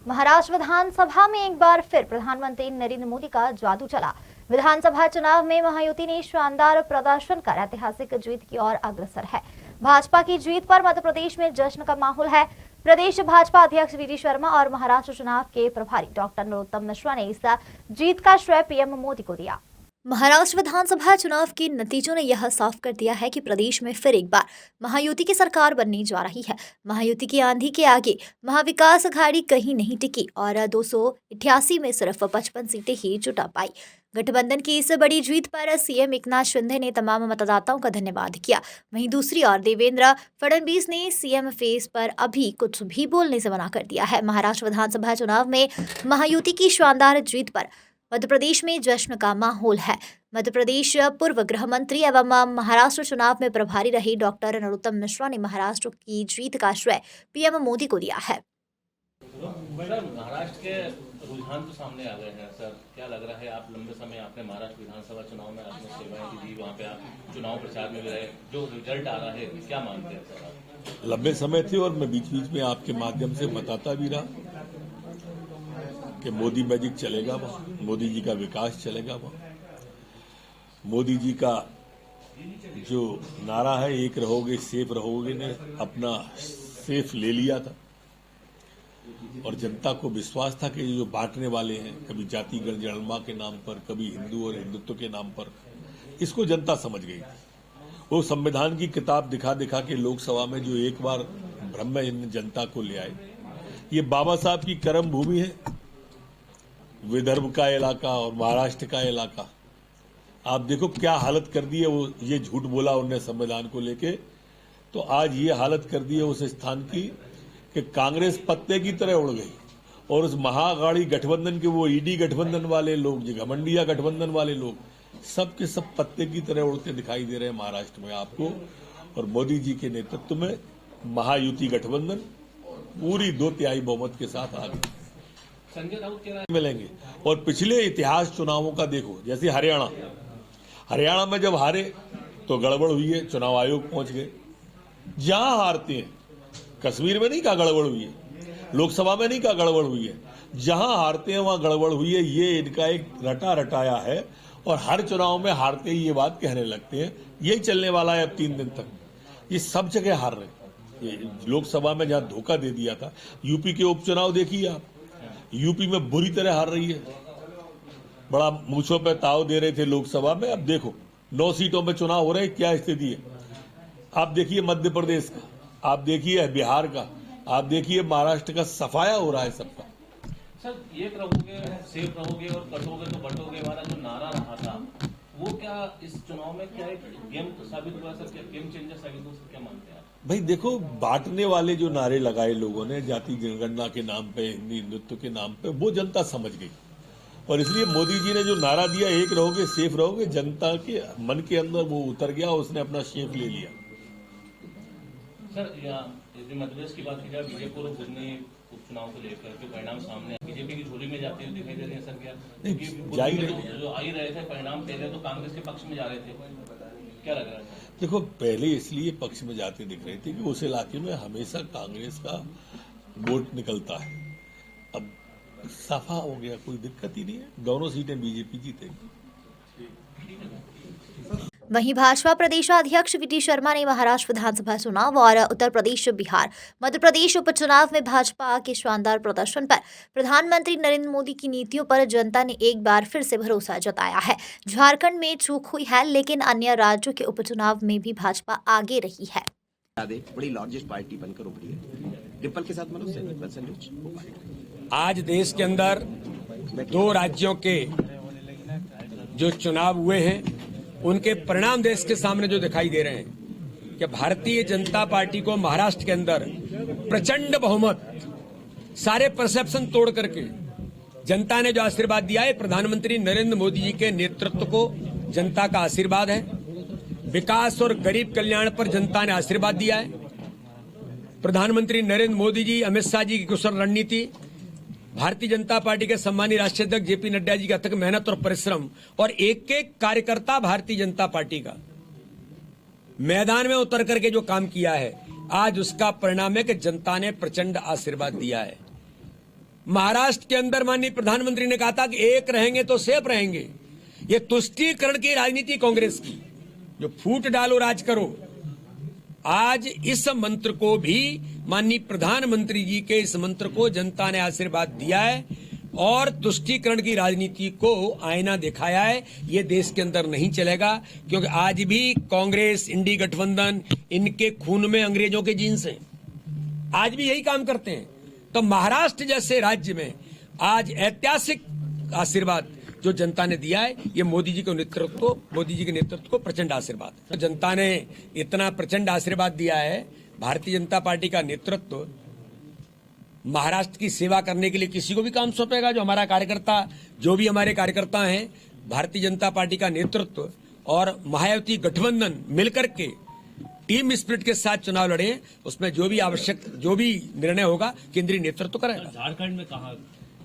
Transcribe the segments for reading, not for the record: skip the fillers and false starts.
महाराष्ट्र विधानसभा में एक बार फिर प्रधानमंत्री नरेंद्र मोदी का जादू चला। विधानसभा चुनाव में महायुति ने शानदार प्रदर्शन कर ऐतिहासिक जीत की ओर अग्रसर है। भाजपा की जीत पर मध्य प्रदेश में जश्न का माहौल है। प्रदेश भाजपा अध्यक्ष वी डी शर्मा और महाराष्ट्र चुनाव के प्रभारी डॉक्टर नरोत्तम मिश्रा ने इस जीत का श्रेय पीएम मोदी को दिया। महाराष्ट्र विधानसभा चुनाव के नतीजों ने यह साफ कर दिया है कि प्रदेश में फिर एक बार महायुति की सरकार बनने जा रही है। महायुति की आंधी के आगे महाविकास अघाड़ी कहीं नहीं टिकी और 288 में सिर्फ 55 सीटें ही जुटा पाई। गठबंधन की इस बड़ी जीत पर सीएम एकनाथ शिंदे ने तमाम मतदाताओं का धन्यवाद किया। वहीं दूसरी ओर देवेंद्र फडणवीस ने सीएम फेस पर अभी कुछ भी बोलने से मना कर दिया है। महाराष्ट्र विधानसभा चुनाव में महायुति की शानदार जीत पर मध्य प्रदेश में जश्न का माहौल है। मध्य प्रदेश पूर्व गृह मंत्री एवं महाराष्ट्र चुनाव में प्रभारी रहे डॉक्टर नरोत्तम मिश्रा ने महाराष्ट्र की जीत का श्रेय पीएम मोदी को दिया है। सर, महाराष्ट्र के रुझान तो सामने आ गए हैं। सर, क्या लग रहा है, आप लंबे समय आपने महाराष्ट्र विधानसभा चुनाव में आपने सेवाएं दी, वहाँ पे आप चुनाव प्रचार में भी रहे, जो रिजल्ट आ रहा है क्या मानते हैं सर आप? लंबे समय थे और मैं बीच बीच में आपके माध्यम से बताता भी रहा कि मोदी मैजिक चलेगा वहाँ, मोदी जी का विकास चलेगा वहाँ। मोदी जी का जो नारा है, एक रहोगे सेफ रहोगे, ने अपना सेफ ले लिया था और जनता को विश्वास था कि जो बांटने वाले हैं, कभी जाति जनगणना के नाम पर, कभी हिंदू और हिंदुत्व के नाम पर, इसको जनता समझ गई। वो संविधान की किताब दिखा दिखा के लोकसभा में जो एक बार भ्रम में इन जनता को ले आए। ये बाबा साहब की कर्म भूमि है, विदर्भ का इलाका और महाराष्ट्र का इलाका। आप देखो क्या हालत कर दी है। वो ये झूठ बोला उन्होंने संविधान को लेके, तो आज ये हालत कर दी है उस स्थान की कि कांग्रेस पत्ते की तरह उड़ गई और उस महाअघाड़ी गठबंधन के वो ईडी गठबंधन वाले लोग, जो घमंडिया गठबंधन वाले लोग, सब के सब पत्ते की तरह उड़ते दिखाई दे रहे हैं महाराष्ट्र में आपको। और मोदी जी के नेतृत्व में महायुति गठबंधन पूरी 2/3 बहुमत के साथ आ गई। संजय राउत कह रहा है मिलेंगे। और पिछले इतिहास चुनावों का देखो, जैसे हरियाणा में जब हारे तो गड़बड़ हुई है, चुनाव आयोग पहुंच गए। जहां हारते हैं, कश्मीर में नहीं कहा गड़बड़ हुई है, लोकसभा में नहीं कहा गड़बड़ हुई है, जहां हारते हैं वहां गड़बड़ हुई है। ये इनका एक रटा रटाया है और हर चुनाव में हारते ही ये बात कहने लगते हैं। यही चलने वाला है अब 3 दिन तक। ये सब जगह हार रहे। ये लोकसभा में जहां धोखा दे दिया था, यूपी के उपचुनाव देखिए आप, यूपी में बुरी तरह हार रही है। बड़ा मूछों पे ताव दे रहे थे लोकसभा में, अब देखो 9 सीटों में चुनाव हो रहे, क्या स्थिति है। आप देखिए मध्य प्रदेश का, आप देखिए बिहार का, आप देखिए महाराष्ट्र का, सफाया हो रहा है सबका। सर, एक रहोगे सेफ रहोगे और कटोगे तो बटोगे वाला जो नारा रहा था, वो क्या इस चुनाव में क्या एक गेम साबित हुआ सर? क्या गेम चेंजर साबित हो सर? क्या मानते हैं आप? भाई देखो, बांटने वाले जो नारे लगाए लोगों ने जाति जनगणना के नाम पे, हिंदुत्व के नाम पे, वो जनता समझ गई। और इसलिए मोदी जी ने जो नारा दिया, एक रहोगे सेफ रहोगे, जनता के मन के अंदर वो उतर गया, उसने अपना शेप ले लिया। सर, यदि मध्य प्रदेश की बात की जाए, बीजेपुर और बुधनी उपचुनाव को लेकर के परिणाम सामने बीजेपी की झोली में जाती हुई दिखाई दे रही है सर? क्या जो आ ही रहे थे परिणाम पहले तो कांग्रेस के पक्ष में जा रहे थे, क्या लग रहा है? देखो, पहले इसलिए पक्ष में जाते दिख रहे थे कि उस इलाके में हमेशा कांग्रेस का वोट निकलता है। अब सफा हो गया, कोई दिक्कत ही नहीं है, दोनों सीटें बीजेपी जीतेगी। वहीं भाजपा प्रदेशाध्यक्ष वी डी शर्मा ने महाराष्ट्र विधानसभा चुनाव और उत्तर प्रदेश, बिहार, मध्य प्रदेश उपचुनाव में भाजपा के शानदार प्रदर्शन पर प्रधानमंत्री नरेंद्र मोदी की नीतियों पर जनता ने एक बार फिर से भरोसा जताया है। झारखंड में चूक हुई है, लेकिन अन्य राज्यों के उपचुनाव में भी भाजपा आगे रही है। बड़ी लार्जेस्ट पार्टी बनकर उभरी है। डिम्पल के साथ मनोज, आज देश के अंदर 2 राज्यों के जो चुनाव हुए हैं, उनके परिणाम देश के सामने जो दिखाई दे रहे हैं कि भारतीय जनता पार्टी को महाराष्ट्र के अंदर प्रचंड बहुमत, सारे परसेप्शन तोड़ करके जनता ने जो आशीर्वाद दिया है, प्रधानमंत्री नरेंद्र मोदी जी के नेतृत्व को जनता का आशीर्वाद है। विकास और गरीब कल्याण पर जनता ने आशीर्वाद दिया है। प्रधानमंत्री नरेंद्र मोदी जी, अमित शाह जी की कुशल रणनीति, भारतीय जनता पार्टी के सम्मानीय राष्ट्रीय अध्यक्ष जेपी नड्डा जी की अथक मेहनत और परिश्रम, और एक एक कार्यकर्ता भारतीय जनता पार्टी का मैदान में उतर करके जो काम किया है, आज उसका परिणाम है कि जनता ने प्रचंड आशीर्वाद दिया है। महाराष्ट्र के अंदर माननीय प्रधानमंत्री ने कहा था कि एक रहेंगे तो सेफ रहेंगे। ये तुष्टीकरण की राजनीति कांग्रेस की, जो फूट डालो राज करो, आज इस मंत्र को भी माननीय प्रधानमंत्री जी के इस मंत्र को जनता ने आशीर्वाद दिया है और तुष्टीकरण की राजनीति को आईना दिखाया है। ये देश के अंदर नहीं चलेगा, क्योंकि आज भी कांग्रेस, इंडी गठबंधन, इनके खून में अंग्रेजों के जीन्स हैं, आज भी यही काम करते हैं। तो महाराष्ट्र जैसे राज्य में आज ऐतिहासिक आशीर्वाद जो जनता ने दिया है, ये मोदी जी के नेतृत्व को प्रचंड आशीर्वाद। तो जनता ने इतना प्रचंड आशीर्वाद दिया है, भारतीय जनता पार्टी का नेतृत्व महाराष्ट्र की सेवा करने के लिए किसी को भी काम सौंपेगा। जो भी हमारे कार्यकर्ता हैं, भारतीय जनता पार्टी का नेतृत्व और महायुति गठबंधन मिलकर के टीम स्पिरिट के साथ चुनाव लड़े, उसमें जो भी निर्णय होगा केंद्रीय नेतृत्व करेगा। झारखंड में कहा,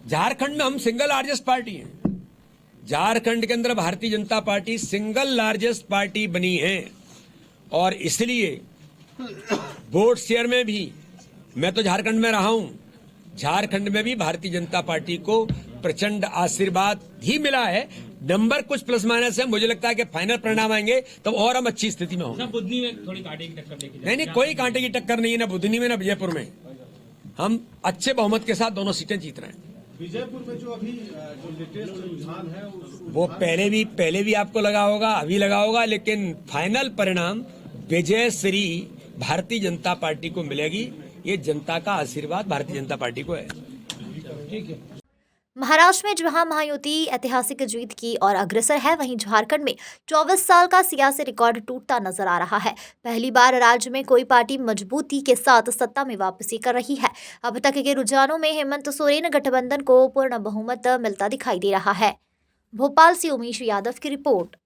झारखंड में हम सिंगल लार्जेस्ट पार्टी हैं। झारखंड के अंदर Bharatiya Janata party single largest party बनी है और इसलिए वोट शेयर में भी, मैं तो झारखंड में रहा हूं, झारखंड में भी भारतीय जनता पार्टी को प्रचंड आशीर्वाद ही मिला है। नंबर कुछ प्लस माइनस है, मुझे लगता है कि फाइनल परिणाम आएंगे तब और हम अच्छी स्थिति में होंगे। बुधनी में थोड़ी कांटे की टक्कर देखी नहीं, कोई कांटे की टक्कर नहीं है, ना बुधनी में ना विजयपुर में। हम अच्छे बहुमत के साथ दोनों सीटें जीत रहे हैं। विजयपुर में जो अभी जो लेटेस्ट रुझान है वो पहले भी आपको लगा होगा, अभी लगा होगा, लेकिन फाइनल परिणाम विजय श्री भारतीय जनता पार्टी को मिलेगी। ये जनता का आशीर्वाद भारतीय जनता पार्टी को है। ठीक है। महाराष्ट्र में जहां महायुति ऐतिहासिक जीत की और अग्रसर है, वहीं झारखंड में 24 साल का सियासी रिकॉर्ड टूटता नजर आ रहा है। पहली बार राज्य में कोई पार्टी मजबूती के साथ सत्ता में वापसी कर रही है। अब तक के रुझानों में हेमंत सोरेन गठबंधन को पूर्ण बहुमत मिलता दिखाई दे रहा है। भोपाल से उमेश यादव की रिपोर्ट।